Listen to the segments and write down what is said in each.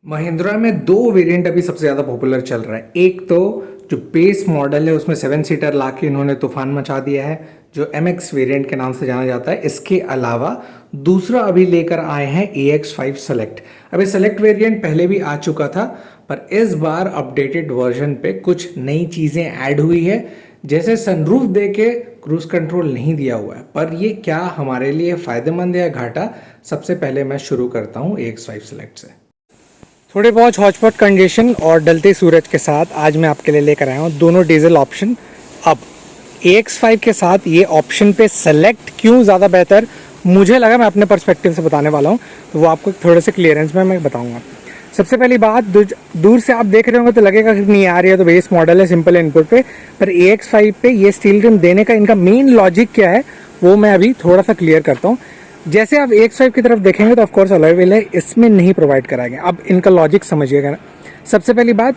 महिंद्रा में दो वेरिएंट अभी सबसे ज़्यादा पॉपुलर चल रहा है। एक तो जो बेस मॉडल है उसमें 7 सीटर लाके इन्होंने तूफान मचा दिया है, जो MX वेरिएंट के नाम से जाना जाता है। इसके अलावा दूसरा अभी लेकर आए हैं AX5 सेलेक्ट। अभी सेलेक्ट वेरिएंट पहले भी आ चुका था, पर इस बार अपडेटेड वर्जन पे कुछ नई चीज़ें ऐड हुई है। जैसे सनरूफ दे के क्रूज कंट्रोल नहीं दिया हुआ है, पर ये क्या हमारे लिए फ़ायदेमंद है या घाटा, सबसे पहले मैं शुरू करता हूँ AX5 सेलेक्ट से। थोड़े बहुत हॉटस्पॉट कंडीशन और डलते सूरज के साथ आज मैं आपके लिए लेकर आया हूँ दोनों डीजल ऑप्शन। अब AX5 के साथ ये ऑप्शन पे सेलेक्ट क्यों ज़्यादा बेहतर मुझे लगा, मैं अपने पर्सपेक्टिव से बताने वाला हूँ, तो वो आपको थोड़े से क्लियरेंस में मैं बताऊँगा। सबसे पहली बात, दूर से आप देख रहे होंगे तो लगेगा कि नहीं यार ये तो बेस मॉडल है सिंपल इनपुट पे, पर AX5 पे ये स्टील रिम देने का इनका मेन लॉजिक क्या है वो मैं अभी थोड़ा सा क्लियर करता हूँ। जैसे आप AX5 की तरफ देखेंगे तो ऑफकोर्स अलॉय व्हील है, इसमें नहीं प्रोवाइड कराएंगे। अब इनका लॉजिक समझिएगा। सबसे पहली बात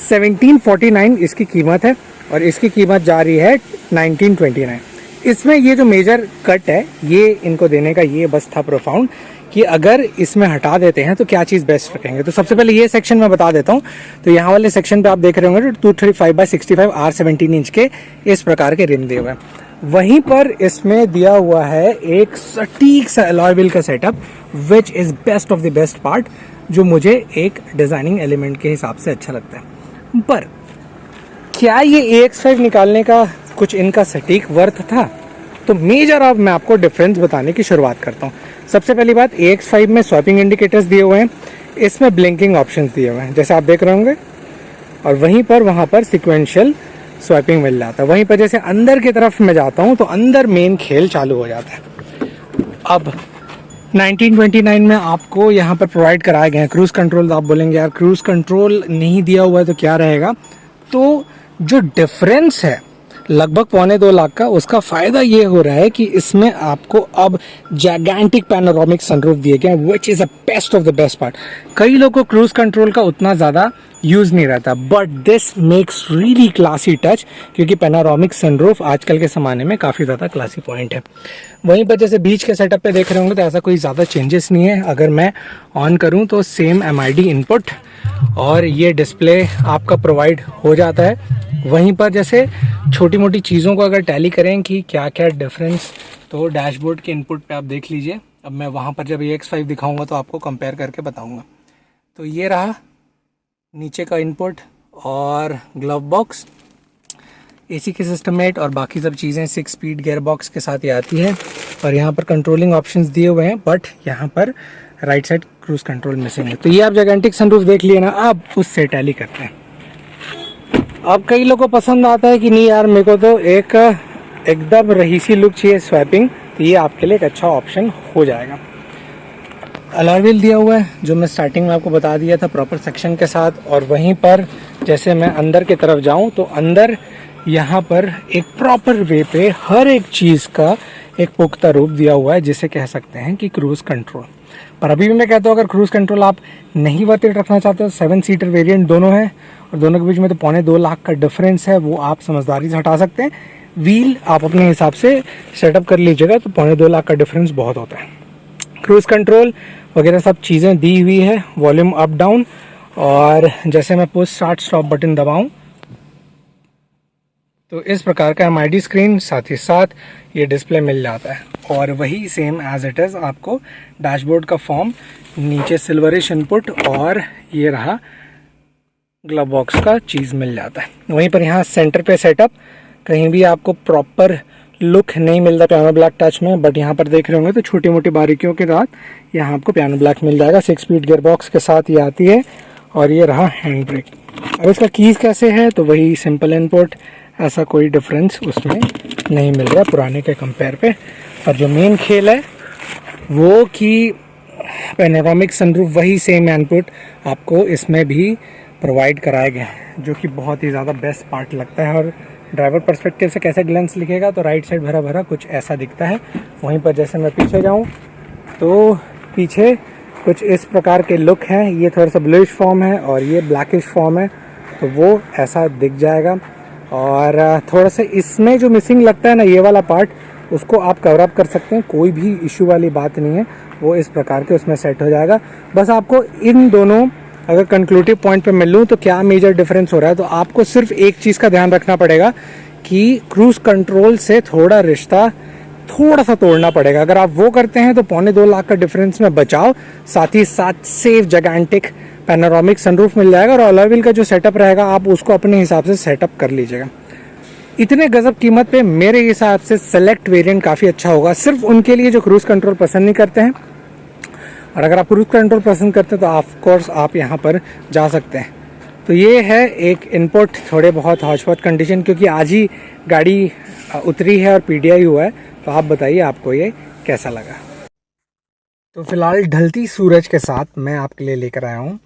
1749 इसकी कीमत है और इसकी कीमत जा रही है 1929। इसमें ये जो मेजर कट है ये इनको देने का ये बस था प्रोफाउंड, कि अगर इसमें हटा देते हैं तो क्या चीज़ बेस्ट रखेंगे। तो सबसे पहले ये सेक्शन मैं बता देता हूँ। तो यहाँ वाले सेक्शन पे आप देख रहे होंगे 235/65 R17 इंच के इस प्रकार के रिम दिए हुए हैं। वहीं पर इसमें दिया हुआ है एक सटीक सा अलॉय व्हील का setup, which is best of the best part, जो मुझे एक डिज़ाइनिंग एलिमेंट के हिसाब से अच्छा लगता है। पर क्या ये AX5 निकालने का कुछ इनका सटीक वर्थ था? तो मेजर अब मैं आपको डिफरेंस बताने की शुरुआत करता हूँ। सबसे पहली बात, AX5 में स्वैपिंग इंडिकेटर्स दिए हुए हैं, इसमें ब्लिंकिंग ऑप्शंस दिए हुए हैं जैसे आप देख रहे होंगे, और वहीं पर वहाँ पर सिक्वेंशियल स्वैपिंग मिल जाता है। वहीं पर जैसे अंदर की तरफ मैं जाता हूँ तो अंदर मेन खेल चालू हो जाता है। अब 1929 में आपको यहाँ पर प्रोवाइड कराए गए हैं क्रूज कंट्रोल। तो आप बोलेंगे यार क्रूज कंट्रोल नहीं दिया हुआ है तो क्या रहेगा? तो जो डिफरेंस है लगभग 1.25 लाख का, उसका फ़ायदा ये हो रहा है कि इसमें आपको अब जैगेंटिक पैनोरामिक सनरूफ दिए गए हैं, which is a best of the best part. कई लोगों को क्रूज कंट्रोल का उतना ज़्यादा यूज़ नहीं रहता, but this makes really classy touch, क्योंकि पैनोरामिक सनरूफ आजकल के ज़माने में काफ़ी ज़्यादा क्लासी पॉइंट है। वहीं पर जैसे बीच के सेटअप पे देख रहे होंगे तो ऐसा कोई ज़्यादा चेंजेस नहीं है। अगर मैं ऑन करूँ तो सेम MID इनपुट और ये डिस्प्ले आपका प्रोवाइड हो जाता है। वहीं पर जैसे छोटी मोटी चीज़ों को अगर टैली करें कि क्या क्या डिफरेंस, तो डैशबोर्ड के इनपुट पे आप देख लीजिए। अब मैं वहाँ पर जब AX5 दिखाऊंगा तो आपको कंपेयर करके बताऊंगा। तो ये रहा नीचे का इनपुट और ग्लव बॉक्स, AC की सिस्टमेट और बाकी सब चीज़ें 6 स्पीड गियर बॉक्स के साथ ही आती है। और यहाँ पर कंट्रोलिंग ऑप्शंस दिए हुए हैं, बट यहाँ पर right side cruise control missing है। तो ये आप जैगेंटिक सनरूफ देख लिए ना, अब उससे टैली करते हैं। अब कई लोगों को पसंद आता है कि नहीं यार मेरे को तो एकदम रहीसी लुक चाहिए स्वैपिंग, तो ये आपके लिए एक अच्छा ऑप्शन हो जाएगा। अलॉय व्हील दिया हुआ है जो मैं स्टार्टिंग में आपको बता दिया था प्रॉपर सेक्शन के साथ। और वहीं पर जैसे मैं अंदर की तरफ जाऊं तो अंदर यहाँ पर एक प्रॉपर वे पे हर एक चीज़ का एक पुख्ता रूप दिया हुआ है, जिसे कह सकते हैं कि क्रूज कंट्रोल। पर अभी भी मैं कहता हूँ अगर क्रूज कंट्रोल आप नहीं वर्थ इट रखना चाहते हो, 7 सीटर वेरिएंट दोनों है और दोनों के बीच में तो 2.25 लाख का डिफरेंस है, वो आप समझदारी से हटा सकते हैं। व्हील आप अपने हिसाब से सेटअप कर लीजिएगा तो 2.25 लाख का डिफरेंस बहुत होता है। क्रूज कंट्रोल वगैरह सब चीज़ें दी हुई है, वॉल्यूम अप डाउन, और जैसे मैं पुश स्टार्ट स्टॉप बटन दबाऊं तो इस प्रकार का MID स्क्रीन, साथ ही साथ ये डिस्प्ले मिल जाता है। और वही सेम एज इट इज़ आपको डैशबोर्ड का फॉर्म, नीचे सिल्वरिश इनपुट और ये रहा ग्लव बॉक्स का चीज़ मिल जाता है। वहीं पर यहाँ सेंटर पे सेटअप कहीं भी आपको प्रॉपर लुक नहीं मिलता पियानो ब्लैक टच में, बट यहाँ पर देख रहे होंगे तो छोटी मोटी बारीकियों के साथ यहाँ आपको पियानो ब्लैक मिल जाएगा। 6 स्पीड गियर बॉक्स के साथ ये आती है। और ये रहा हैंड ब्रेक। अब इसका कीज़ कैसे है, तो वही सिंपल इनपुट, ऐसा कोई डिफरेंस उसमें नहीं मिल रहा पुराने के कंपेयर पे। और जो मेन खेल है वो कि पैनोरामिक सनरूफ वही सेम इनपुट आपको इसमें भी प्रोवाइड कराए गए हैं, जो कि बहुत ही ज़्यादा बेस्ट पार्ट लगता है। और ड्राइवर पर्सपेक्टिव से कैसे ग्लेंस लिखेगा तो राइट साइड भरा भरा कुछ ऐसा दिखता है। वहीं पर जैसे मैं पीछे जाऊं तो पीछे कुछ इस प्रकार के लुक हैं, ये थोड़ा सा ब्लूइश फॉर्म है और ये ब्लैकिश फॉर्म है, तो वो ऐसा दिख जाएगा। और थोड़ा सा इसमें जो मिसिंग लगता है ना ये वाला पार्ट, उसको आप कवर अप कर सकते हैं, कोई भी इशू वाली बात नहीं है, वो इस प्रकार के उसमें सेट हो जाएगा। बस आपको इन दोनों अगर कंक्लूसिव पॉइंट पे मिल लूँ तो क्या मेजर डिफरेंस हो रहा है, तो आपको सिर्फ एक चीज़ का ध्यान रखना पड़ेगा कि क्रूज़ कंट्रोल से थोड़ा रिश्ता थोड़ा सा तोड़ना पड़ेगा। अगर आप वो करते हैं तो 1.25 लाख का डिफरेंस में बचाव, साथ ही साथ सेफ जगांटिक पैनोरामिक सनरूफ मिल जाएगा, और अलॉय व्हील का जो सेटअप रहेगा आप उसको अपने हिसाब से सेटअप कर लीजिएगा। इतने गजब कीमत पे मेरे हिसाब से सेलेक्ट वेरिएंट काफ़ी अच्छा होगा, सिर्फ उनके लिए जो क्रूज़ कंट्रोल पसंद नहीं करते हैं। और अगर आप क्रूज़ कंट्रोल पसंद करते हैं तो ऑफ कोर्स आप यहाँ पर जा सकते हैं। तो ये है एक इनपुट थोड़े बहुत हौच-पौच कंडीशन, क्योंकि आज ही गाड़ी उतरी है और पीडीआई हुआ है। तो आप बताइए आपको ये कैसा लगा। तो फिलहाल ढलती सूरज के साथ मैं आपके लिए लेकर आया हूँ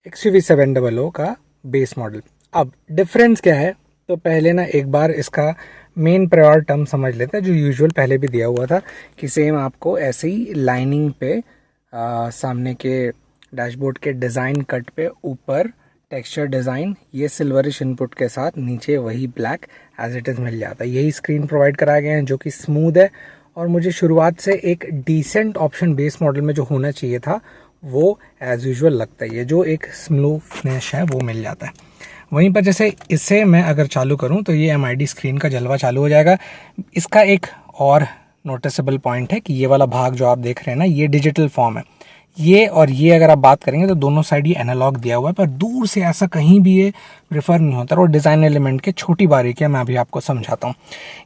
XUV 700 का बेस मॉडल। अब डिफरेंस क्या है, तो पहले ना एक बार इसका मेन प्रायोर टर्म समझ लेते हैं, जो यूजुअल पहले भी दिया हुआ था कि सेम आपको ऐसे ही लाइनिंग पे सामने के डैशबोर्ड के डिज़ाइन कट पे ऊपर टेक्सचर डिज़ाइन, ये सिल्वरिश इनपुट के साथ नीचे वही ब्लैक एज इट इज़ मिल जाता है। यही स्क्रीन प्रोवाइड कराया गया है जो कि स्मूथ है, और मुझे शुरुआत से एक डिसेंट ऑप्शन बेस मॉडल में जो होना चाहिए था वो एज यूजुअल लगता है। ये जो एक स्मूथनेस है वो मिल जाता है। वहीं पर जैसे इसे मैं अगर चालू करूं तो ये MID स्क्रीन का जलवा चालू हो जाएगा। इसका एक और नोटिसेबल पॉइंट है कि ये वाला भाग जो आप देख रहे हैं ना, ये डिजिटल फॉर्म है। ये और ये अगर आप बात करेंगे तो दोनों साइड ये एनालॉग दिया हुआ है, पर दूर से ऐसा कहीं भी ये प्रेफर नहीं होता। और डिज़ाइन एलिमेंट के छोटी बारीकियाँ मैं अभी आपको समझाता हूँ।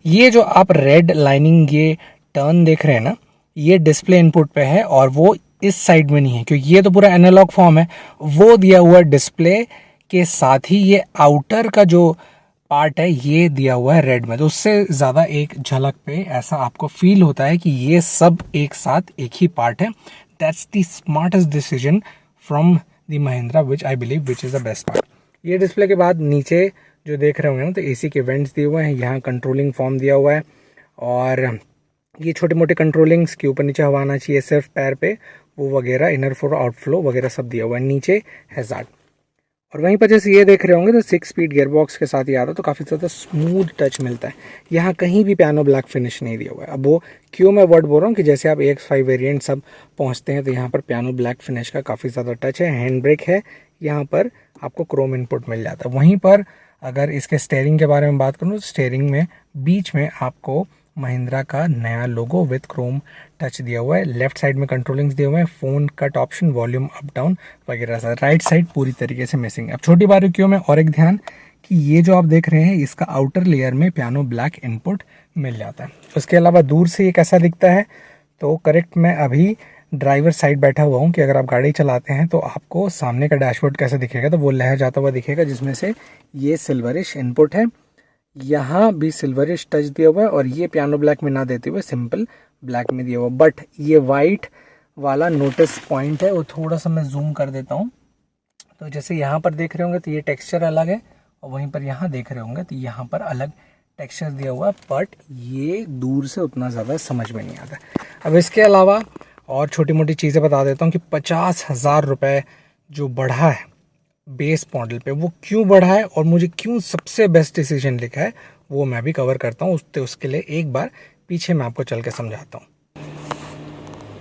ये जो आप रेड लाइनिंग ये टर्न देख रहे हैं ना, ये डिस्प्ले इनपुट पे है, और वो इस साइड में नहीं है क्योंकि ये तो पूरा एनालॉग फॉर्म है। वो दिया हुआ डिस्प्ले के साथ ही ये आउटर का जो पार्ट है ये दिया हुआ है रेड में, तो उससे ज़्यादा एक झलक पे ऐसा आपको फील होता है कि ये सब एक साथ एक ही पार्ट है। That's the smartest decision from the Mahindra which I believe which is the best part. ये डिस्प्ले के बाद नीचे जो देख रहे होंगे ना, तो AC के वेंट्स दिए हुए हैं, यहाँ कंट्रोलिंग फॉर्म दिया हुआ है, और ये छोटे मोटे कंट्रोलिंग्स के ऊपर नीचे हवा आना चाहिए सिर्फ पैर पे, वो वगैरह, इनर फ्लो आउटफ्लो वगैरह सब दिया हुआ है। नीचे हैजार्ड, और वहीं पर जैसे ये देख रहे होंगे तो 6 स्पीड गियरबॉक्स के साथ ही आ रहा है, तो काफ़ी ज़्यादा स्मूथ टच मिलता है। यहाँ कहीं भी पियानो ब्लैक फिनिश नहीं दिया हुआ है। अब वो क्यों मैं वर्ड बोल रहा हूँ कि जैसे आप AX5 वेरिएंट सब पहुँचते हैं तो यहाँ पर पियानो ब्लैक फिनिश का काफ़ी ज़्यादा टच है। हैंड ब्रेक है, यहाँ पर आपको क्रोम इनपुट मिल जाता है। वहीं पर अगर इसके स्टेयरिंग के बारे में बात करूँ तो स्टेयरिंग में बीच में आपको महिंद्रा का नया लोगो विद क्रोम टच दिया हुआ है। लेफ्ट साइड में कंट्रोलिंग्स दिए हुए हैं, phone cut option, volume up down वगैरह सा। राइट साइड पूरी तरीके से मिसिंग है। अब छोटी बारीकियों में और एक ध्यान कि ये जो आप देख रहे हैं इसका आउटर लेयर में पियानो ब्लैक इनपुट मिल जाता है। उसके अलावा दूर से ये कैसा दिखता है, तो करेक्ट मैं अभी ड्राइवर साइड बैठा हुआ हूँ कि अगर आप गाड़ी चलाते हैं तो आपको सामने का डैशबोर्ड कैसा दिखेगा, तो वो लहर जाता हुआ दिखेगा, जिसमें से ये सिल्वरिश इनपुट है, यहाँ भी सिल्वरिश टच दिया हुआ है, और ये पियानो ब्लैक में ना देते हुए सिंपल ब्लैक में दिया हुआ। बट ये वाइट वाला नोटिस पॉइंट है, वो थोड़ा सा मैं जूम कर देता हूँ। तो जैसे यहाँ पर देख रहे होंगे तो ये टेक्सचर अलग है, और वहीं पर यहाँ देख रहे होंगे तो यहाँ पर अलग टेक्सचर दिया हुआ है, बट ये दूर से उतना ज़्यादा समझ में नहीं आता। अब इसके अलावा और छोटी मोटी चीज़ें बता देता हूँ कि 50,000 रुपये जो बढ़ा है बेस मॉडल पे, वो क्यों बढ़ा है और मुझे क्यों सबसे बेस्ट डिसीजन लिखा है, वो मैं भी कवर करता हूँ। उसके लिए एक बार पीछे मैं आपको चल के समझाता हूँ।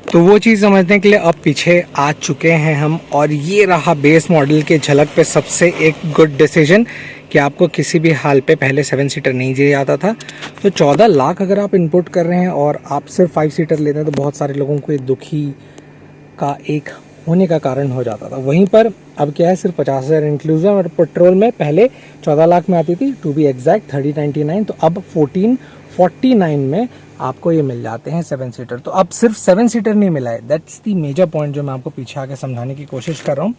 तो वो चीज़ समझने के लिए अब पीछे आ चुके हैं हम, और ये रहा बेस मॉडल के झलक पे सबसे एक गुड डिसीजन कि आपको किसी भी हाल पे पहले 7 सीटर नहीं दिया जाता था। तो 14 लाख अगर आप इनपुट कर रहे हैं और आप सिर्फ 5 सीटर लेते हैं तो बहुत सारे लोगों को दुखी का एक होने का कारण हो जाता था। वहीं पर अब क्या है, सिर्फ 50,000 इंक्लूसिव, और पेट्रोल में पहले 14 लाख में आती थी, टू बी एग्जैक्ट 3099, तो अब 1449 में आपको ये मिल जाते हैं 7 सीटर। तो अब सिर्फ 7 सीटर नहीं मिला है, दैट्स दी मेजर पॉइंट जो मैं आपको पीछे आके समझाने की कोशिश कर रहा हूँ।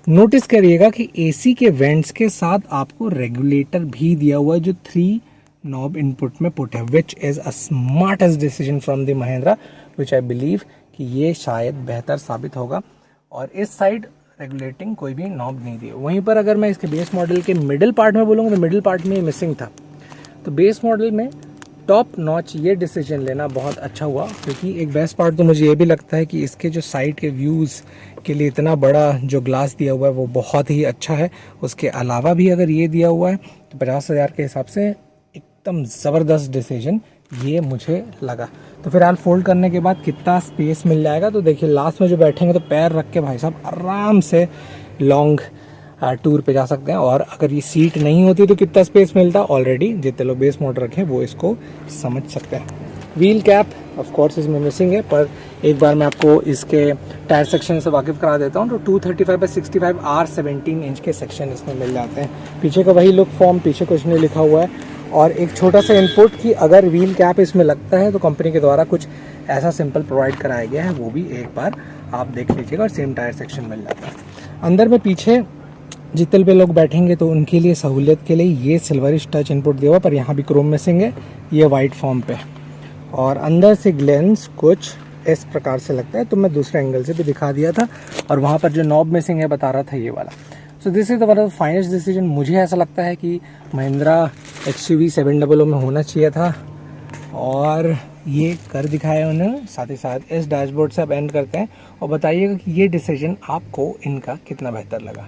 नोटिस करिएगा कि AC के वेंट्स के साथ आपको रेगुलेटर भी दिया हुआ है जो 3 नॉब इनपुट में पुट है, which is a smartest decision from the Mahindra, which I believe कि ये शायद बेहतर साबित होगा। और इस साइड रेगुलेटिंग कोई भी नॉब नहीं दी। वहीं पर अगर मैं इसके बेस मॉडल के मिडिल पार्ट में बोलूँगा तो मिडिल पार्ट में ये मिसिंग था। तो बेस मॉडल में टॉप नॉच ये डिसीजन लेना बहुत अच्छा हुआ, क्योंकि एक बेस्ट पार्ट तो मुझे ये भी लगता है कि इसके जो साइड के व्यूज़ के लिए इतना बड़ा जो ग्लास दिया हुआ है वो बहुत ही अच्छा है। उसके अलावा भी अगर ये दिया हुआ है तो 50,000 के हिसाब से एकदम ज़बरदस्त डिसीजन ये मुझे लगा। तो फिलहाल फोल्ड करने के बाद कितना स्पेस मिल जाएगा, तो देखिए लास्ट में जो बैठेंगे तो पैर रख के भाई साहब आराम से लॉन्ग टूर पे जा सकते हैं। और अगर ये सीट नहीं होती तो कितना स्पेस मिलता, ऑलरेडी जितने लोग बेस मॉडल रखें वो इसको समझ सकते हैं। व्हील कैप ऑफ कोर्स इसमें मिसिंग है, पर एक बार मैं आपको इसके टायर सेक्शन से वाकिफ़ करा देता हूँ। तो 235/65 R17 इंच के सेक्शन इसमें मिल जाते हैं। पीछे का वही लुक फॉर्म, पीछे कुछ नहीं लिखा हुआ है। और एक छोटा सा इनपुट कि अगर व्हील कैप इसमें लगता है तो कंपनी के द्वारा कुछ ऐसा सिंपल प्रोवाइड कराया गया है, वो भी एक बार आप देख लीजिएगा। और सेम टायर सेक्शन मिल जाता है। अंदर में पीछे जितने पे लोग बैठेंगे तो उनके लिए सहूलियत के लिए ये सिल्वरिश टच इनपुट दिया हुआ, पर यहाँ भी क्रोम मिसिंग है, ये वाइट फॉर्म पे। और अंदर से ग्लेंस कुछ इस प्रकार से लगता है, तो मैं दूसरे एंगल से भी दिखा दिया था। और वहाँ पर जो नॉब मिसिंग है बता रहा था ये वाला। So this is the one of the finest decision. मुझे ऐसा लगता है कि महिंद्रा XUV 700 में होना चाहिए था, और ये कर दिखाया उन्होंने। साथ ही साथ इस डैशबोर्ड से आप एंड करते हैं और बताइएगा कि ये डिसीजन आपको इनका कितना बेहतर लगा।